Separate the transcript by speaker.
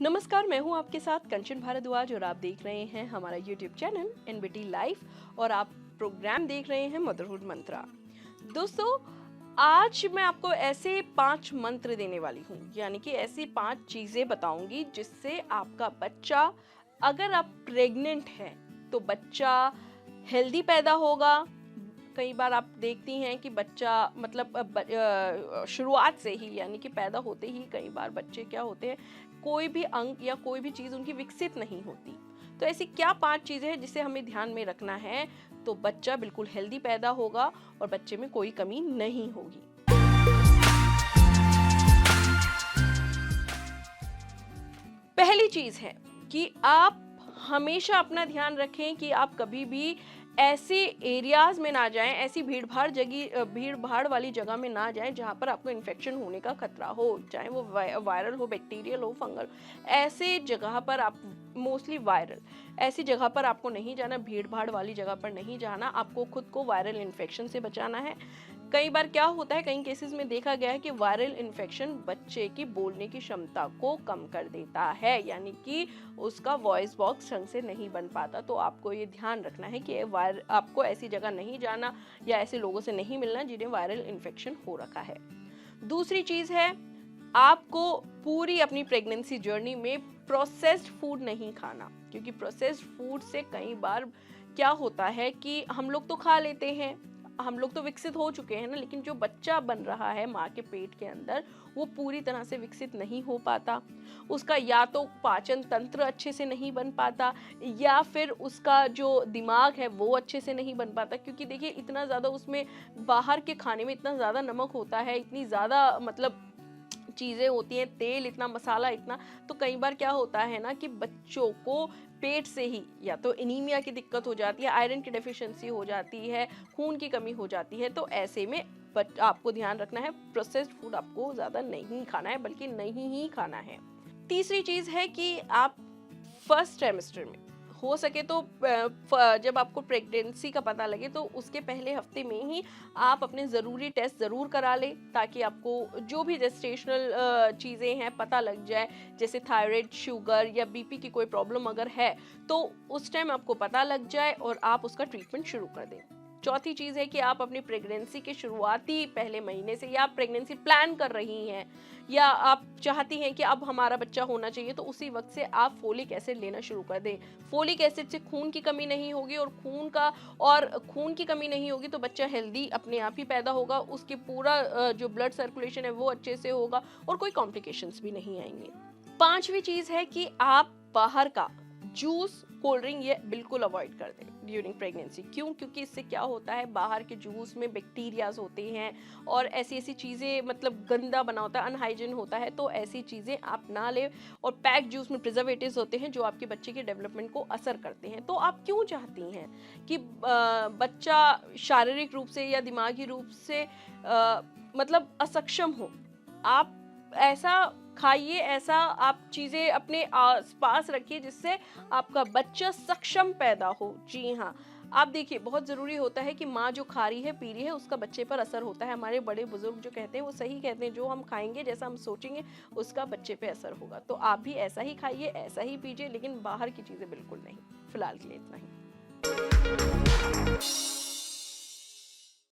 Speaker 1: नमस्कार, मैं हूं आपके साथ कंचन भारद्वाज और आप देख रहे हैं हमारा यूट्यूब चैनल एनबीटी लाइफ और आप प्रोग्राम देख रहे हैं मदरहुड मंत्रा। दोस्तों, आज मैं आपको ऐसे 5 मंत्र देने वाली हूं, यानी कि ऐसी 5 चीजें बताऊंगी जिससे आपका बच्चा, अगर आप प्रेग्नेंट हैं तो बच्चा हेल्दी पैदा होगा। कई बार आप देखती हैं कि बच्चा मतलब शुरुआत से ही, यानी कि पैदा होते ही कई बार बच्चे क्या होते हैं, कोई भी अंग या कोई भी चीज़ उनकी विकसित नहीं होती। तो ऐसी क्या 5 चीज़ें हैं जिसे हमें ध्यान में रखना है, तो बच्चा बिल्कुल हेल्दी पैदा होगा और बच्चे में कोई कमी नहीं होगी। पहली चीज़ है कि आप हमेशा अपना ध्यान रखें कि आप कभी भी ऐसे एरियाज में ना जाएं, ऐसी भीड़ भाड़ वाली जगह में ना जाएं जहां पर आपको इन्फेक्शन होने का खतरा हो, चाहे वो वायरल हो, बैक्टीरियल हो, फंगल। ऐसे जगह पर आप मोस्टली वायरल ऐसी जगह पर आपको नहीं जाना, भीड़ भाड़ वाली जगह पर नहीं जाना। आपको खुद को वायरल इन्फेक्शन से बचाना है। कई बार क्या होता है, कई केसेस में देखा गया है कि वायरल इन्फेक्शन बच्चे की बोलने की क्षमता को कम कर देता है, यानी कि उसका वॉइस बॉक्स ढंग से नहीं बन पाता। तो आपको ये ध्यान रखना है कि आपको ऐसी जगह नहीं जाना या ऐसे लोगों से नहीं मिलना जिन्हें वायरल इन्फेक्शन हो रखा है। दूसरी चीज है, आपको पूरी अपनी प्रेगनेंसी जर्नी में प्रोसेस्ड फूड नहीं खाना, क्योंकि प्रोसेस्ड फूड से कई बार क्या होता है कि हम लोग तो खा लेते हैं, हम लोग तो विकसित हो चुके हैं ना, लेकिन जो बच्चा बन रहा है माँ के पेट के अंदर, वो पूरी तरह से विकसित नहीं हो पाता। उसका या तो पाचन तंत्र अच्छे से नहीं बन पाता, या फिर उसका जो दिमाग है वो अच्छे से नहीं बन पाता, क्योंकि देखिए इतना ज़्यादा उसमें बाहर के खाने में इतना ज़्यादा नमक होता है, इतनी ज़्यादा मतलब चीज़ें होती हैं, तेल इतना, मसाला इतना। तो कई बार क्या होता है ना कि बच्चों को पेट से ही या तो एनीमिया की दिक्कत हो जाती है, आयरन की डेफिशिएंसी हो जाती है, खून की कमी हो जाती है। तो ऐसे में आपको ध्यान रखना है, प्रोसेस्ड फूड आपको ज़्यादा नहीं खाना है, बल्कि नहीं ही खाना है। तीसरी चीज़ है कि आप फर्स्ट ट्राइमेस्टर में हो सके तो जब आपको प्रेगनेंसी का पता लगे तो उसके पहले हफ्ते में ही आप अपने ज़रूरी टेस्ट ज़रूर करा लें, ताकि आपको जो भी जेस्टेशनल चीज़ें हैं पता लग जाए, जैसे थायराइड, शुगर या बीपी की कोई प्रॉब्लम अगर है तो उस टाइम आपको पता लग जाए और आप उसका ट्रीटमेंट शुरू कर दें। चौथी चीज़ है कि आप अपनी प्रेगनेंसी के शुरुआती पहले महीने से, या आप प्रेगनेंसी प्लान कर रही हैं या आप चाहती हैं कि अब हमारा बच्चा होना चाहिए, तो उसी वक्त से आप फोलिक एसिड लेना शुरू कर दें। फोलिक एसिड से खून की कमी नहीं होगी, और खून की कमी नहीं होगी तो बच्चा हेल्दी अपने आप ही पैदा होगा, उसके पूरा जो ब्लड सर्कुलेशन है वो अच्छे से होगा और कोई कॉम्प्लिकेशंस भी नहीं आएंगे। पांचवी चीज़ है कि आप बाहर का जूस, कोल्ड ड्रिंक ये बिल्कुल अवॉइड कर दें ड्यूरिंग प्रेगनेंसी। क्यों? क्योंकि इससे क्या होता है, बाहर के जूस में बैक्टीरियाज होते हैं और ऐसी ऐसी चीज़ें, मतलब गंदा बना होता है, अनहाइजीन होता है। तो ऐसी चीज़ें आप ना लें। और पैक जूस में प्रिजर्वेटिव्स होते हैं जो आपके बच्चे के डेवलपमेंट को असर करते हैं। तो आप क्यों चाहती हैं कि बच्चा शारीरिक रूप से या दिमागी रूप से मतलब असक्षम हो? आप ऐसा खाइए, ऐसा आप चीज़ें अपने आसपास रखिए जिससे आपका बच्चा सक्षम पैदा हो। जी हाँ, आप देखिए बहुत ज़रूरी होता है कि माँ जो खा रही है, पी रही है, उसका बच्चे पर असर होता है। हमारे बड़े बुजुर्ग जो कहते हैं वो सही कहते हैं, जो हम खाएंगे, जैसा हम सोचेंगे, उसका बच्चे पे असर होगा। तो आप भी ऐसा ही खाइए, ऐसा ही पीजिए, लेकिन बाहर की चीज़ें बिल्कुल नहीं। फिलहाल के लिए इतना ही।